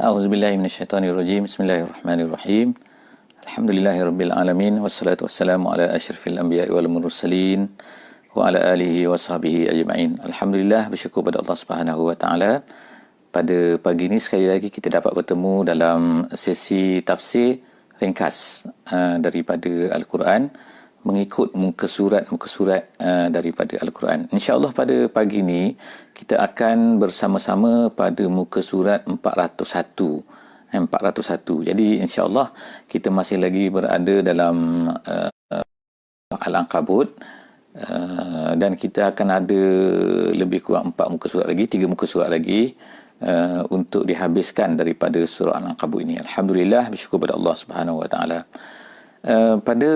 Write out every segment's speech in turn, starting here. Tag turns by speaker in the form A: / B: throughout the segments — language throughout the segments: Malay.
A: A'udzubillahi minasyaitonirrajim. Bismillahirrahmanirrahim. Alhamdulillahirabbil alamin wassalatu wassalamu ala asyrafil anbiya'i wal mursalin wa ala alihi washabihi ajma'in. Alhamdulillah, bersyukur pada Allah Subhanahu wa taala. Pada pagi ini sekali lagi kita dapat bertemu dalam sesi tafsir ringkas daripada Al-Quran mengikut muka surat daripada Al-Quran. InsyaAllah pada pagi ini kita akan bersama-sama pada muka surat 401. 401. Jadi insyaAllah kita masih lagi berada dalam Al-Ankabut, dan kita akan ada lebih kurang 4 muka surat lagi, 3 muka surat lagi untuk dihabiskan daripada surah Al-Ankabut ini. Alhamdulillah, bersyukur pada Allah Subhanahu wa taala. Pada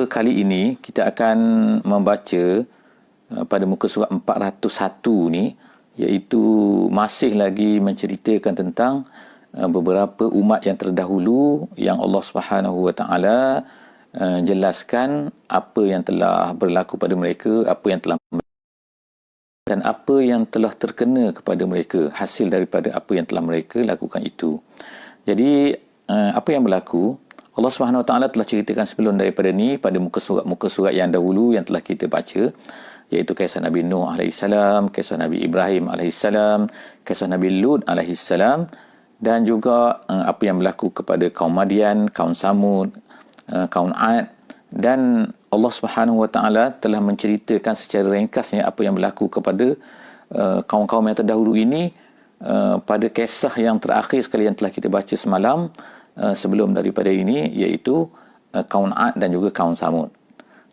A: kali ini kita akan membaca pada muka surat 401 ni, iaitu masih lagi menceritakan tentang beberapa umat yang terdahulu yang Allah Subhanahu wa taala jelaskan apa yang telah berlaku pada mereka, apa yang telah dan apa yang telah terkena kepada mereka hasil daripada apa yang telah mereka lakukan itu. Jadi apa yang berlaku, Allah Subhanahu Wa Taala telah ceritakan sebelum daripada ni pada muka surat yang dahulu yang telah kita baca, iaitu kisah Nabi Nuh alaihissalam, kisah Nabi Ibrahim alaihissalam, kisah Nabi Lut alaihissalam, dan juga apa yang berlaku kepada kaum Madian, kaum Samud, kaum Ad, dan Allah Subhanahu Wa Taala telah menceritakan secara ringkasnya apa yang berlaku kepada kaum-kaum yang terdahulu ini pada kisah yang terakhir sekali yang telah kita baca semalam sebelum daripada ini, iaitu kaum Ad dan juga kaum Samud.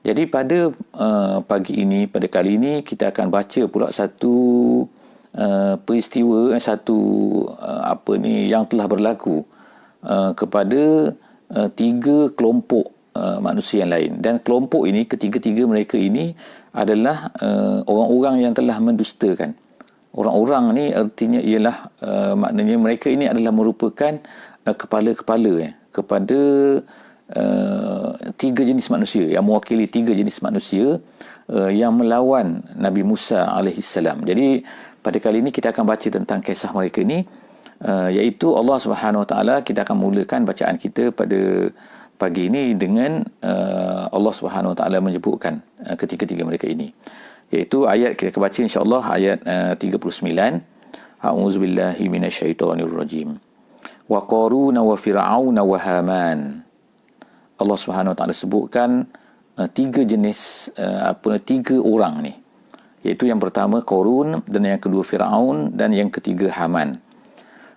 A: Jadi pada pagi ini, pada kali ini kita akan baca pula satu peristiwa, yang telah berlaku kepada 3 kelompok manusia yang lain, dan kelompok ini, ketiga-tiga mereka ini adalah orang-orang yang telah mendustakan. Orang-orang ni artinya ialah maknanya mereka ini adalah merupakan kepala-kepala kepada 3 jenis manusia, yang mewakili 3 jenis manusia yang melawan Nabi Musa alaihissalam. Jadi pada kali ini kita akan baca tentang kisah mereka ini, iaitu Allah Subhanahu Wa Taala. Kita akan mulakan bacaan kita pada pagi ini dengan Allah Subhanahu Wa Taala menyebutkan ketiga-tiga mereka ini, iaitu ayat kita akan baca insya-Allah ayat 39. A'udzubillahi minasyaitonirrajim. Wa Qarun wa Fir'aun wa Haman. Allah Subhanahu Wa Taala sebutkan 3 jenis 3 orang ni, iaitu yang pertama Qarun, dan yang kedua Fir'aun, dan yang ketiga Haman.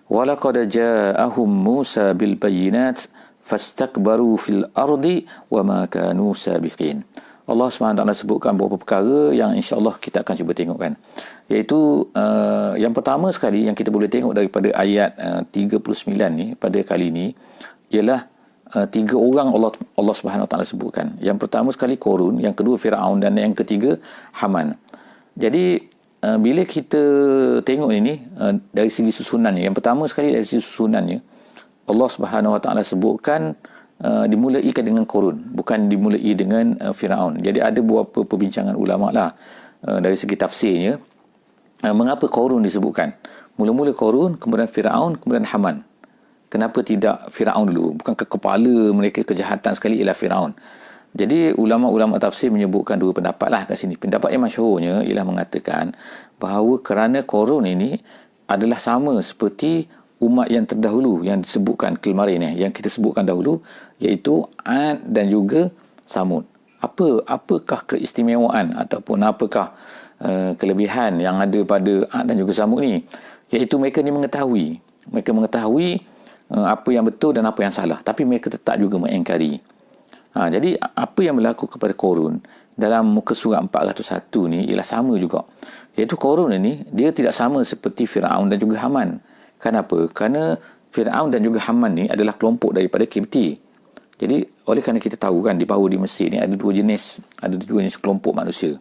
A: Wa laqad ja'ahum Musa bil bayyinat fastakbaru fil ardi wa ma kanu sabiqin. Allah SWT sebutkan beberapa perkara yang insya-Allah kita akan cuba tengokkan, iaitu yang pertama sekali yang kita boleh tengok daripada ayat 39 ni pada kali ini ialah 3 orang Allah Subhanahu Wa Taala sebutkan. Yang pertama sekali Qarun, yang kedua Firaun, dan yang ketiga Haman. Jadi bila kita tengok ini dari segi susunannya, yang pertama sekali dari segi susunannya, Allah Subhanahu Wa Taala sebutkan dimulaikan dengan Qarun, bukan dimulai dengan Firaun. Jadi ada beberapa perbincangan ulama lah dari segi tafsirnya, mengapa Qarun disebutkan. Mula-mula Qarun, kemudian Firaun, kemudian Haman. Kenapa tidak Firaun dulu? Bukankah kepala mereka kejahatan sekali ialah Firaun? Jadi ulama-ulama tafsir menyebutkan 2 pendapat lah kat sini. Pendapat yang masyhurnya ialah mengatakan bahawa kerana Qarun ini adalah sama seperti umat yang terdahulu yang disebutkan kemarin yang kita sebutkan dahulu, iaitu Ad dan juga Samud. Apakah keistimewaan ataupun apakah kelebihan yang ada pada Ad dan juga Samud ni? Iaitu mereka ni mengetahui apa yang betul dan apa yang salah, tapi mereka tetap juga mengingkari. Jadi apa yang berlaku kepada Qarun dalam muka surat 401 ni ialah sama juga, iaitu Qarun ini dia tidak sama seperti Firaun dan juga Haman. Kenapa? Kerana Firaun dan juga Haman ni adalah kelompok daripada Kipti. Jadi oleh kerana kita tahu kan di Mesir ni ada 2 jenis kelompok manusia,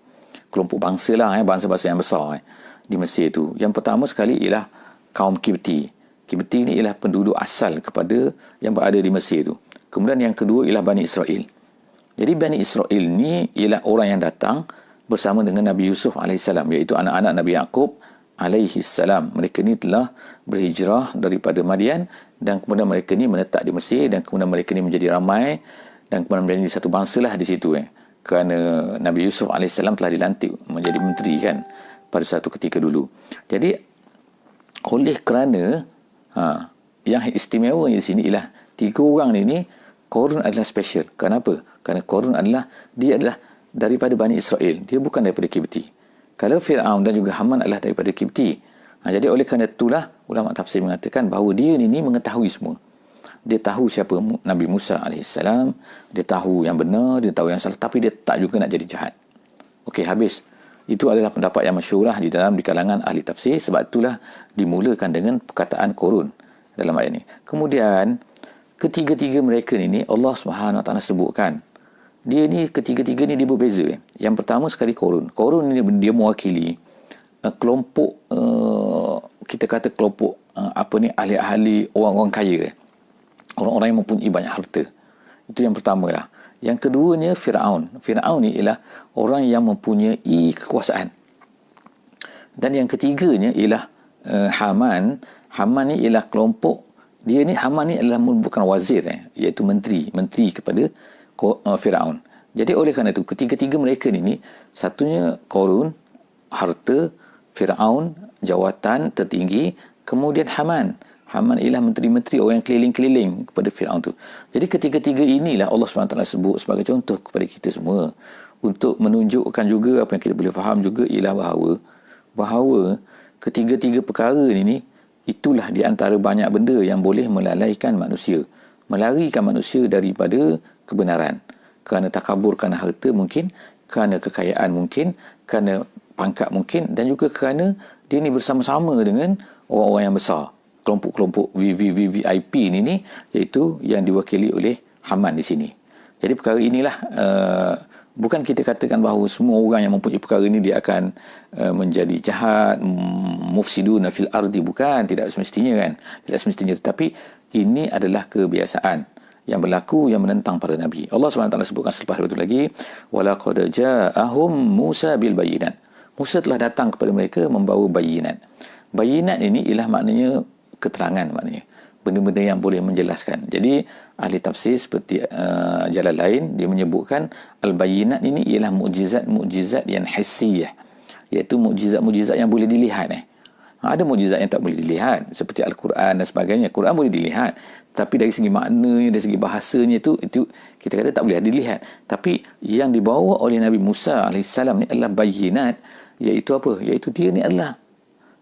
A: kelompok bangsa lah, bangsa-bangsa yang besar di Mesir tu. Yang pertama sekali ialah kaum Kipti. Kipti ni ialah penduduk asal kepada yang berada di Mesir tu. Kemudian yang kedua ialah Bani Israel. Jadi Bani Israel ni ialah orang yang datang bersama dengan Nabi Yusuf alaihissalam, iaitu anak-anak Nabi Yaqub alaihi salam. Mereka ni telah berhijrah daripada Madian dan kemudian mereka ni menetap di Mesir dan kemudian mereka ni menjadi ramai dan kemudian menjadi satu bangsa lah di situ kerana Nabi Yusuf AS telah dilantik menjadi menteri kan pada satu ketika dulu. Jadi oleh kerana yang istimewa di sini ialah 3 orang ini Qarun adalah special. Kenapa? Kerana Qarun dia adalah daripada Bani Israel. Dia bukan daripada Kipti. Kalau Fir'aun dan juga Haman adalah daripada Kipti. Jadi oleh kerana itulah ulama tafsir mengatakan bahawa dia ini mengetahui semua. Dia tahu siapa Nabi Musa AS. Dia tahu yang benar, dia tahu yang salah. Tapi dia tak juga nak jadi jahat. Okey, habis. Itu adalah pendapat yang masyhurah di kalangan ahli tafsir. Sebab itulah dimulakan dengan perkataan Qarun dalam ayat ini. Kemudian, ketiga-tiga mereka ini Allah SWT sebutkan. Dia ni ketiga-tiga ni dia berbeza. Yang pertama sekali Qarun. Qarun ni dia mewakili kelompok kita kata kelompok ahli-ahli orang-orang kaya. Orang-orang yang mempunyai banyak harta. Itu yang pertama lah. Yang keduanya Fir'aun. Fir'aun ni ialah orang yang mempunyai kekuasaan. Dan yang ketiganya ialah Haman. Haman ni ialah kelompok. Haman ni adalah bukan wazir iaitu menteri kepada Fir'aun. Jadi oleh kerana itu ketiga-tiga mereka ni satunya Qarun, harta, Fir'aun, jawatan tertinggi, kemudian Haman. Haman ialah menteri-menteri orang yang keliling-keliling kepada Fir'aun tu. Jadi ketiga-tiga inilah Allah SWT sebut sebagai contoh kepada kita semua untuk menunjukkan juga apa yang kita boleh faham juga ialah bahawa ketiga-tiga perkara ini itulah di antara banyak benda yang boleh melalaikan manusia, melarikan manusia daripada kebenaran. Kerana takabur, kerana harta mungkin, kerana kekayaan mungkin, kerana pangkat mungkin, dan juga kerana dia ni bersama-sama dengan orang-orang yang besar. Kelompok-kelompok VIP ini iaitu yang diwakili oleh Haman di sini. Jadi perkara inilah bukan kita katakan bahawa semua orang yang mempunyai perkara ini dia akan menjadi jahat, mufsiduna fil ardi, bukan, tidak semestinya kan. Tidak semestinya, tetapi ini adalah kebiasaan yang berlaku yang menentang para nabi. Allah SWT sebutkan selepas itu lagi, walaqad ja'ahum Musa bil bayyinat. Musa telah datang kepada mereka membawa bayinat. Bayinat ini ialah maknanya keterangan, maknanya benda-benda yang boleh menjelaskan. Jadi ahli tafsir seperti jalan lain dia menyebutkan al-bayyinat ini ialah mukjizat yang hissiyah, iaitu mukjizat yang boleh dilihat. Ada mukjizat yang tak boleh dilihat seperti Al-Quran dan sebagainya. Quran boleh dilihat, tapi dari segi maknanya, dari segi bahasanya itu kita kata tak boleh dilihat. Tapi yang dibawa oleh Nabi Musa AS ni adalah bayyinat, iaitu apa? Iaitu dia ni adalah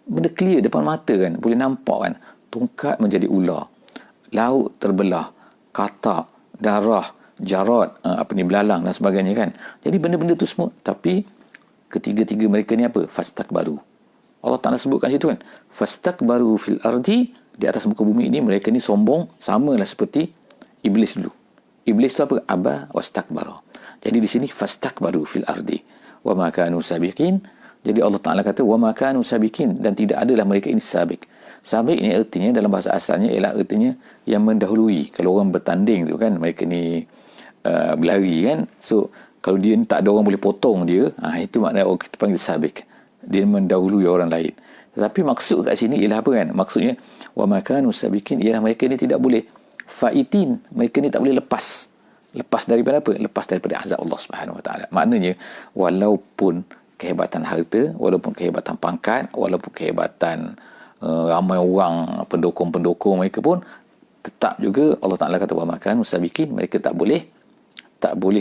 A: benda clear depan mata kan, boleh nampak kan. Tongkat menjadi ular, laut terbelah, katak, darah, jarad, belalang dan sebagainya kan. Jadi benda-benda tu semua, tapi ketiga-tiga mereka ni apa? Fastakbaru. Allah Ta'ala sebutkan situ kan, fastakbaru fil ardi, di atas muka bumi ini mereka ni sombong, samalah seperti iblis dulu. Iblis tu apa? Aba wastakbara. Jadi di sini fastakbaru fil ardi wa ma kanu sabiqin. Jadi Allah Ta'ala kata wa ma kanu sabiqin, dan tidak adalah mereka ini sabik. Sabik ini artinya dalam bahasa asalnya ialah artinya yang mendahului. Kalau orang bertanding tu kan, mereka ni berlari kan. So kalau dia ni tak ada orang boleh potong dia, itu maknanya kita panggil sabik. Dia mendahului orang lain. Tetapi maksud kat sini ialah apa kan? Maksudnya wa ma kanu sabiqin ialah mereka ni tidak boleh faitin. Mereka ni tak boleh lepas. Lepas daripada apa? Lepas daripada azab Allah Subhanahu Wa Taala. Maknanya walaupun kehebatan harta, walaupun kehebatan pangkat, walaupun kehebatan ramai orang, pendukung-pendukung mereka pun, tetap juga Allah Ta'ala kata wa makan musabiqin, mereka tak boleh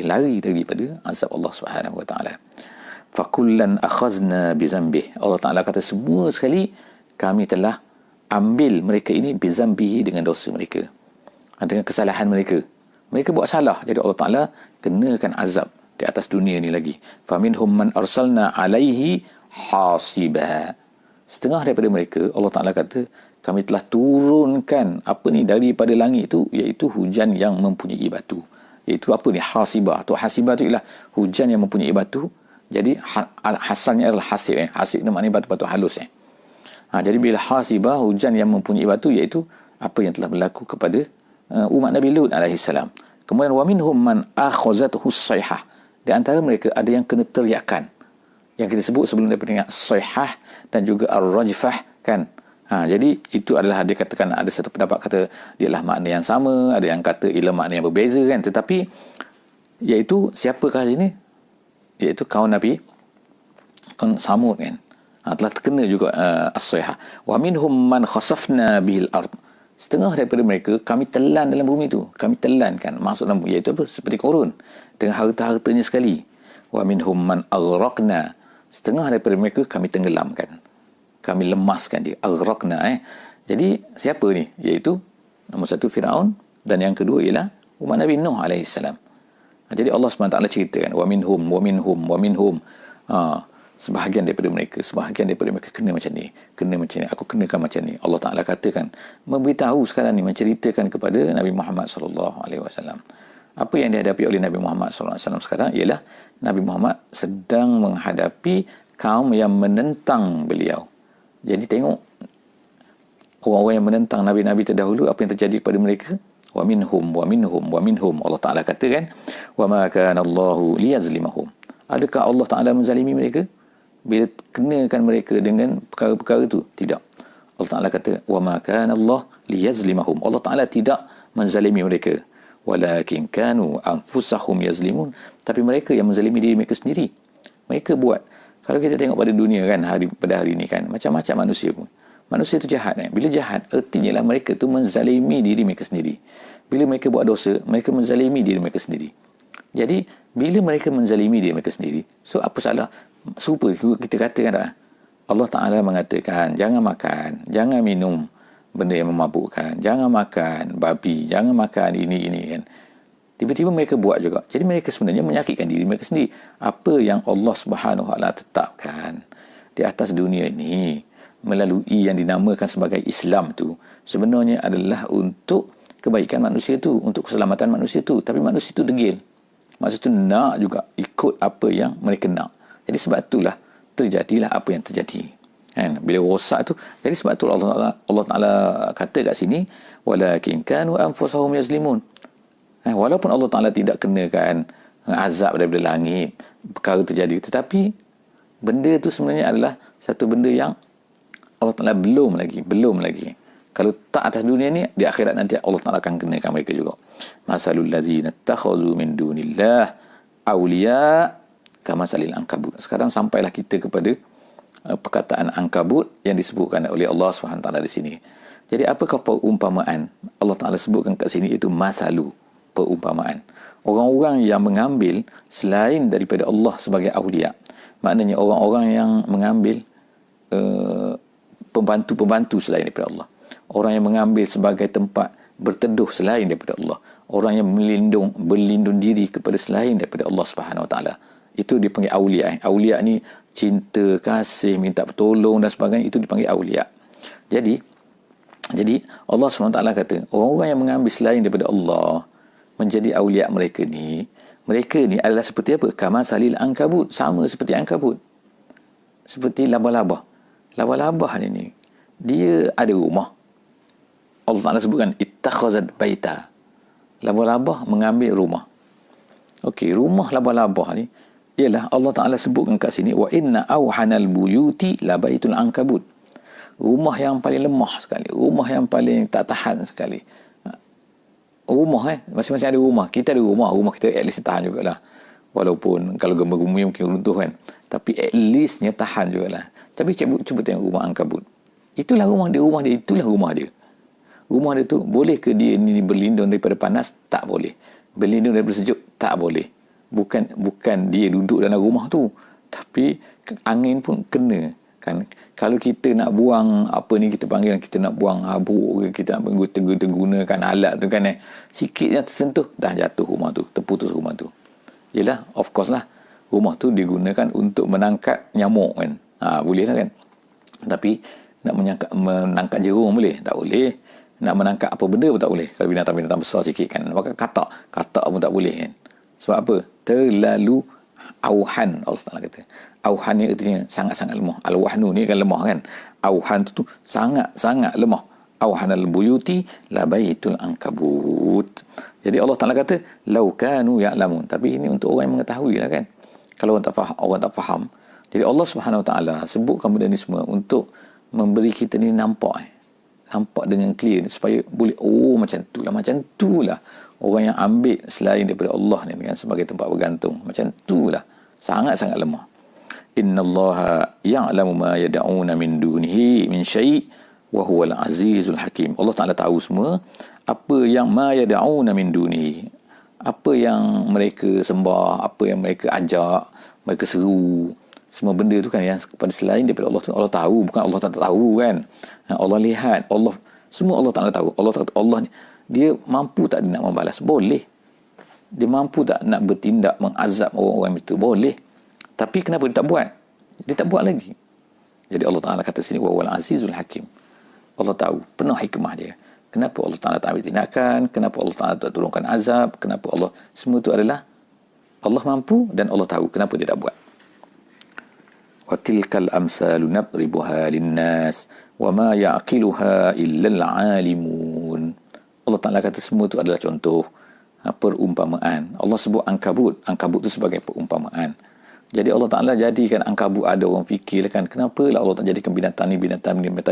A: lari daripada azab Allah Subhanahu Wa Taala. Fakullan akhazna bi dhanbih. Allah Ta'ala kata semua sekali kami telah ambil mereka ini bi dhanbihi, dengan dosa mereka, dengan kesalahan mereka. Mereka buat salah, jadi Allah Ta'ala kenakan azab di atas dunia ni lagi. Faminhum man arsalna alaihi hasiba. Setengah daripada mereka Allah Ta'ala kata kami telah turunkan daripada langit itu, iaitu hujan yang mempunyai batu. Iaitu apa ni? Hasibah. Hasibah tu ialah hujan yang mempunyai batu. Jadi hasalnya adalah hasib. Hasib ni maknanya batu-batu halus. Jadi bila hasibah, hujan yang mempunyai batu, iaitu apa yang telah berlaku kepada umat Nabi Lut AS. Kemudian wa minhum man akhazathu as-sayhah. Di antara mereka ada yang kena teriakan. yang kita sebut sebelum daripada dengan as-sihah dan juga ar-rajfah kan. Jadi itu adalah, dia katakan ada satu pendapat kata dia adalah makna yang sama, ada yang kata ialah makna yang berbeza kan. Tetapi iaitu siapakah sini? Iaitu kaum Nabi, kaum Samud kan. Telah terkena juga as-sihah. Wa minhum man khasafna bil ard. Setengah daripada mereka kami telan dalam bumi tu. Kami telan kan. Maksud dalam iaitu apa? Seperti korun dengan harta-hartanya sekali. Wa minhum man aghraqna. Setengah daripada mereka kami tenggelamkan. Kami lemaskan dia. Aghraqna. Jadi siapa ni? Iaitu nombor satu Firaun, dan yang kedua ialah umat Nabi Nuh alaihissalam. Jadi Allah SWT ceritakan wa minhum. Sebahagian daripada mereka kena macam ni, aku kenakan macam ni. Allah Taala katakan, memberitahu sekarang ni, menceritakan kepada Nabi Muhammad SAW. Apa yang dihadapi oleh Nabi Muhammad SAW sekarang ialah Nabi Muhammad sedang menghadapi kaum yang menentang beliau. Jadi tengok orang-orang yang menentang Nabi-Nabi terdahulu, apa yang terjadi kepada mereka. Wa minhum. Allah Ta'ala katakan, wa ma kana Allahu liyazlimahum. Adakah Allah Ta'ala menzalimi mereka bila kenakan mereka dengan perkara-perkara itu? Tidak. Allah Ta'ala kata, wa ma kana Allah liyazlimahum. Allah Ta'ala tidak menzalimi mereka. Walakin kanu anfusahum yazlimun. Tapi mereka yang menzalimi diri mereka sendiri. Mereka buat. Kalau kita tengok pada dunia kan, pada hari ini kan, macam-macam manusia pun. Manusia itu jahat kan. Bila jahat, artinya lah mereka tu menzalimi diri mereka sendiri. Bila mereka buat dosa, mereka menzalimi diri mereka sendiri. Jadi, bila mereka menzalimi diri mereka sendiri, so apa salah? Serupa kita katakan tak? Allah Ta'ala mengatakan, jangan makan, jangan minum benda yang memabukkan, jangan makan babi, jangan makan ini kan. Tiba-tiba mereka buat juga. Jadi mereka sebenarnya menyakitkan diri mereka sendiri. Apa yang Allah Subhanahu Wa Taala tetapkan di atas dunia ini melalui yang dinamakan sebagai Islam tu, sebenarnya adalah untuk kebaikan manusia tu, untuk keselamatan manusia tu. Tapi manusia tu degil. Maksud tu nak juga ikut apa yang mereka nak. Jadi sebab itulah terjadilah apa yang terjadi. Kan? Bila rosak tu, jadi sebab tu Allah Taala kata kat sini, walakin kanu anfusahum yazlimun. Walaupun Allah Ta'ala tidak kenakan azab daripada langit, perkara terjadi, tetapi benda itu sebenarnya adalah satu benda yang Allah Ta'ala belum lagi. Kalau tak atas dunia ni, di akhirat nanti Allah Ta'ala akan kenakan mereka juga. Masalul lazina takhazu min dunillah awliya kamasalil ankabut. Sekarang sampailah kita kepada perkataan ankabut yang disebutkan oleh Allah SWT di sini. Jadi apakah perumpamaan Allah Ta'ala sebutkan kat sini, itu masalu, perumpamaan. Orang-orang yang mengambil selain daripada Allah sebagai awliya. Maknanya orang-orang yang mengambil pembantu-pembantu selain daripada Allah. Orang yang mengambil sebagai tempat berteduh selain daripada Allah. Orang yang berlindung diri kepada selain daripada Allah Subhanahu Wa Taala. Itu dipanggil awliya. Awliya ni cinta, kasih, minta pertolong dan sebagainya, itu dipanggil awliya. Jadi Allah SWT kata, orang-orang yang mengambil selain daripada Allah menjadi awliya mereka ni adalah seperti apa? Kama salil ankabut, sama seperti ankabut. Seperti laba-laba. Laba-laba ni dia ada rumah. Allah Ta'ala sebutkan ittakhazat baita. Laba-laba mengambil rumah. Okey, rumah laba-laba ni ialah Allah Ta'ala sebutkan kat sini, wa inna awhanal buyuti labaitul ankabut. Rumah yang paling lemah sekali, rumah yang paling tak tahan sekali. Rumah masing-masing ada rumah. Kita ada rumah kita at least tahan jugalah. Walaupun kalau gempa-bumi mungkin runtuh kan, tapi at leastnya tahan jugalah. Tapi cuba tengok rumah ankabut. Itulah rumah dia, itulah rumah dia. Rumah dia tu, boleh ke dia ni berlindung daripada panas? Tak boleh. Berlindung daripada sejuk? Tak boleh. Bukan dia duduk dalam rumah tu, tapi angin pun kena kan. Kalau kita nak buang apa ni kita panggil, kita nak buang habuk, kita nak gunakan alat tu kan, sikit yang tersentuh dah jatuh rumah tu, terputus rumah tu. Yalah, of course lah, rumah tu digunakan untuk menangkap nyamuk kan. Boleh lah kan. Tapi nak menangkap jerung boleh? Tak boleh. Nak menangkap apa benda pun tak boleh. Kalau binatang-binatang besar sikit kan, maka katak pun tak boleh kan. Sebab apa? Terlalu auhan, Allah Ta'ala kata. Auhan ni artinya sangat-sangat lemah. Al-wahnu ni kan lemah kan. Auhan tu sangat-sangat lemah. Auhanal buyuti labaitul ankabut. Jadi Allah Ta'ala kata, lau kanu ya'lamun. Tapi ini untuk orang yang mengetahui lah kan. Kalau orang tak faham, Jadi Allah Subhanahu Wa Taala sebutkan benda ni semua untuk memberi kita ni nampak nampak dengan clear supaya boleh macam tu lah orang yang ambil selain daripada Allah ni dengan sebagai tempat bergantung, macam tu lah, sangat-sangat lemah. Innallaha ya'lamu ma yad'una min dunihi min syai' wa huwal azizul hakim. Allah Taala tahu semua apa yang ma yad'una min dunihi, apa yang mereka sembah, apa yang mereka ajak, mereka seru, semua benda tu kan yang kepada selain daripada Allah tu, Allah tahu, bukan Allah tak tahu kan. Allah lihat, Allah semua Allah Taala tahu. Allah ni dia mampu tak nak membalas? Boleh. Dia mampu tak nak bertindak mengazab orang-orang itu? Boleh. Tapi kenapa dia tak buat? Dia tak buat lagi. Jadi Allah Taala kata sini wa wal azizul hakim. Allah tahu, penuh hikmah dia. Kenapa Allah Taala tak ambil tindakan? Kenapa Allah Taala tak turunkan azab? Kenapa Allah? Semua itu adalah Allah mampu dan Allah tahu kenapa dia tak buat. Wa tilkal amsalu nadribuha linnas wa ma yaqiluha illa al-alimun. Allah Taala kata semua itu adalah contoh, perumpamaan. Allah sebut Ankabut itu sebagai perumpamaan. Jadi Allah Taala jadikan Ankabut, ada orang fikir kan, kenapa lah Allah tak jadikan binatang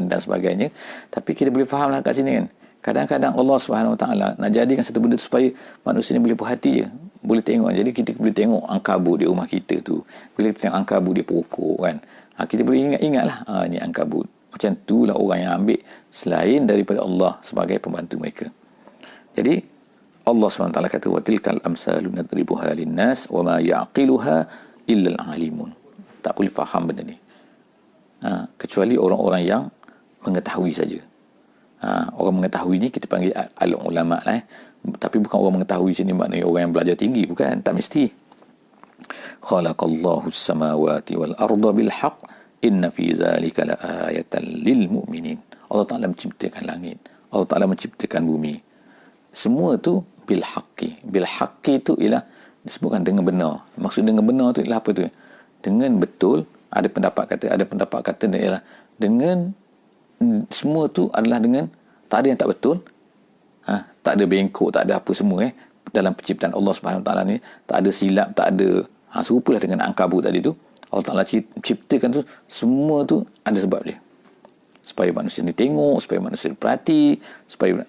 A: dan sebagainya. Tapi kita boleh fahamlah kat sini kan, kadang-kadang Allah Subhanahu Wa Taala nak jadikan satu benda tu supaya manusia ni boleh puas hati je, boleh tengok. Jadi kita boleh tengok Ankabut di rumah kita tu, bila kita tengok Ankabut di pokok kan, kita boleh ingatlah ni Ankabut. Macam itulah orang yang ambil selain daripada Allah sebagai pembantu mereka. Jadi Allah SWT kata wa tilkal amsalu nadribuha linnas wa ma yaqiluha illa al-alimun. Tak boleh faham benda ni kecuali orang-orang yang mengetahui saja. Orang mengetahui ni kita panggil al-ulama lah. Tapi bukan orang mengetahui sini maknanya orang yang belajar tinggi, bukan, tak mesti. Khalaqallahu as-samawati wal arda bil haqq inna fi zalika laayatan lil mu'minin. Allah Taala menciptakan langit, Allah Taala menciptakan bumi. Semua tu bil haqqi. Bil haqqi tu ialah disebutkan dengan benar. Maksud dengan benar tu ialah apa tu? Dengan betul. Ada pendapat kata ialah dengan semua tu adalah dengan tak ada yang tak betul. Tak ada bengkok, tak ada apa semua dalam penciptaan Allah Subhanahu Wa Taala ni, tak ada silap, tak ada serupalah dengan Ankabut tadi tu. Allah Taala ciptakan tu semua tu ada sebab dia. Supaya manusia ni tengok, supaya manusia ni perhati, supaya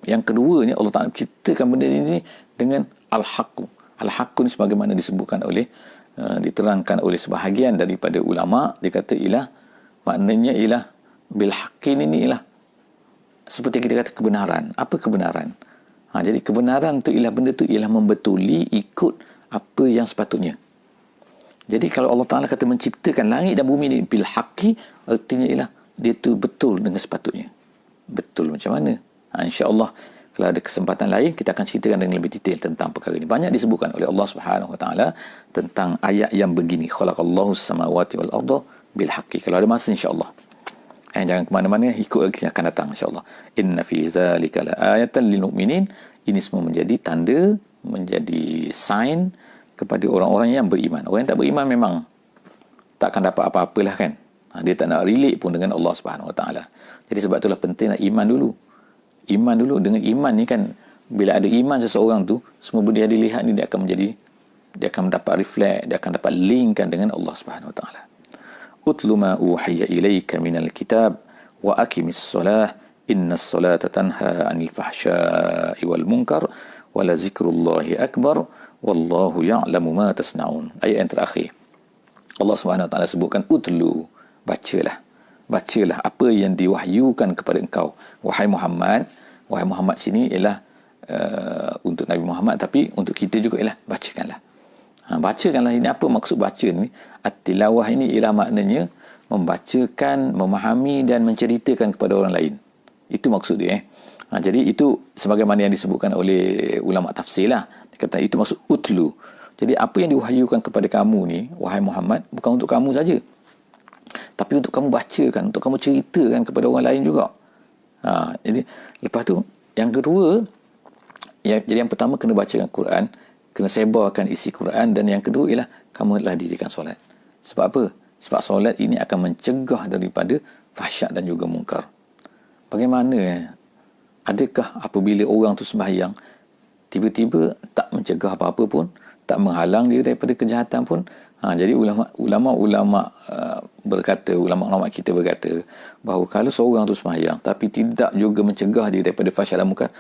A: yang kedua ni Allah Taala ciptakan benda ni dengan al-haqqu. Al-haqqu ni sebagaimana disebutkan oleh diterangkan oleh sebahagian daripada ulama, dia kata maknanya ialah bil haqqi ni ialah seperti kita kata kebenaran. Apa kebenaran? Jadi kebenaran tu ialah benda tu ialah membetuli ikut apa yang sepatutnya. Jadi kalau Allah Taala kata menciptakan langit dan bumi ni bil haqqi, artinya ialah dia tu betul dengan sepatutnya. Betul macam mana? InsyaAllah kalau ada kesempatan lain kita akan ceritakan dengan lebih detail tentang perkara ini. Banyak disebutkan oleh Allah Subhanahu Wa Taala tentang ayat yang begini, khalaqallahu as-samawati wal arda bil haqqi. Kalau ada masa insya-Allah. Jangan ke mana-mana, ikut lagi akan datang insya-Allah. Inna fi zalika laayatan lil mu'minin. Ini semua menjadi tanda, menjadi sign kepada orang-orang yang beriman. Orang yang tak beriman memang tak akan dapat apa-apalah kan. Dia tak nak relate pun dengan Allah Subhanahu Wa Taala. Jadi sebab itulah pentinglah iman dulu. Iman dulu. Dengan iman ni kan, bila ada iman seseorang tu, semua benda yang dilihat ni dia akan mendapat reflect, dia akan dapat linkkan dengan Allah Subhanahu Wa Taala. Utlu ma uhiya ilaika minal kitab wa aqimis solah innas solata tanha anil fahsya'i wal munkar wa la zikrullahi akbar wallahu ya'lamu ma tasna'un. Ayat yang terakhir Allah Subhanahu Wa Taala sebutkan utlu, bacalah apa yang diwahyukan kepada engkau wahai Muhammad. Wahai Muhammad sini ialah untuk Nabi Muhammad, tapi untuk kita juga ialah bacakanlah. Bacakanlah, ini apa maksud baca ni? At-tilawah ini ialah maknanya membacakan, memahami dan menceritakan kepada orang lain. Itu maksud dia. Jadi itu sebagaimana yang disebutkan oleh ulama tafsir lah. Dia kata itu maksud utlu. Jadi apa yang diwahyukan kepada kamu ni, wahai Muhammad, bukan untuk kamu saja, tapi untuk kamu bacakan, untuk kamu ceritakan kepada orang lain juga. Jadi lepas tu yang kedua, jadi yang pertama kena bacakan Quran, kena sebarkan isi Quran, dan yang kedua ialah kamu telah dirikan solat. Sebab apa? Sebab solat ini akan mencegah daripada fahsyat dan juga mungkar. Bagaimana? Adakah apabila orang tu sembahyang tiba-tiba tak mencegah apa-apa pun, tak menghalang dia daripada kejahatan pun, Jadi ulama-ulama berkata, ulama-ulama kita berkata bahawa kalau seorang tu sembahyang tapi tidak juga mencegah dia daripada fahsyat dan munkar,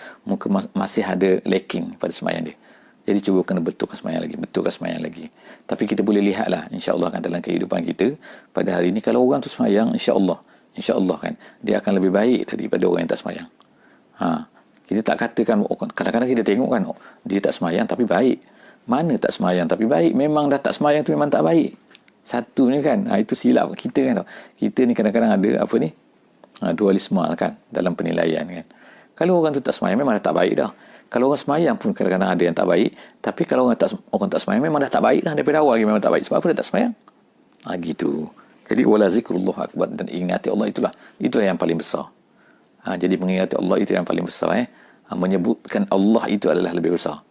A: masih ada lacking pada sembahyang dia. Jadi cuba kena betulkan sembahyang lagi. Tapi kita boleh lihatlah insya-Allah kan dalam kehidupan kita pada hari ini, kalau orang tu sembahyang, insya-Allah kan dia akan lebih baik daripada orang yang tak sembahyang. Kita tak katakan, kadang-kadang kita tengok kan, dia tak sembahyang tapi baik. Mana tak sembahyang tapi baik? Memang dah tak sembahyang tu memang tak baik. Satu ni kan, itu silap kita kan. Kita ni kadang-kadang ada dualisme kan dalam penilaian kan. Kalau orang tu tak sembahyang memang dah tak baik dah. Kalau orang sembahyang pun kadang-kadang ada yang tak baik. Tapi kalau orang tak sembahyang memang dah tak baik dah. Daripada awal memang tak baik. Sebab apa dia tak sembahyang? Gitu. Jadi wala zikrullah akbar, dan ingati Allah itulah yang paling besar. Jadi mengingati Allah itu yang paling besar. Menyebutkan Allah itu adalah lebih besar.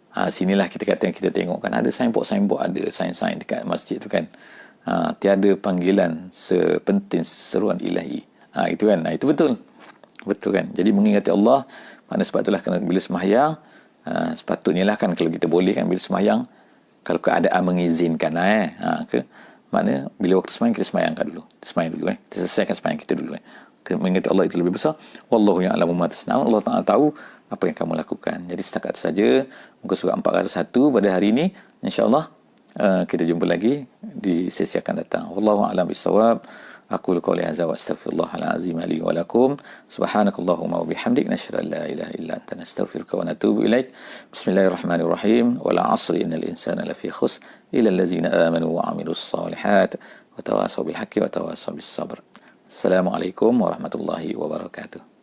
A: Sinilah kita tengok kan, ada signboard, ada sign dekat masjid tu kan. Tiada panggilan sepenting seruan ilahi. Itu kan. Itu betul kan. Jadi mengingati Allah, mana sebab itulah bila sembahyang, sepatutnya lah kan, kalau kita boleh kan bila sembahyang, kalau keadaan mengizinkan mana bila waktu sembahyang kita sembahyangkan dulu. Kita selesaikan sembahyang kita dulu. Mengingati Allah itu lebih besar. Wallahu ya'lamu ma tasna'un. Allah Ta'ala tahu apa yang kamu lakukan. Jadi setakat itu saja muka surat 401 pada hari ini. InsyaAllah kita jumpa lagi di sesi akan datang. Wallahu a'lam bissawab. Aqulu qawli hadza wa astaghfirullahal azim li wa lakum. Subhanakallahumma wa bihamdik, nashhadu an la ilaha illa anta, nastaghfiruka wa natubu ilaik. Bismillahirrahmanirrahim. Wal 'asri innal insana lafi khusr illa allazina amanu wa 'amilus shalihat wa tawasaw bil haqqi wa tawasaw bis sabr. Assalamualaikum warahmatullahi wabarakatuh.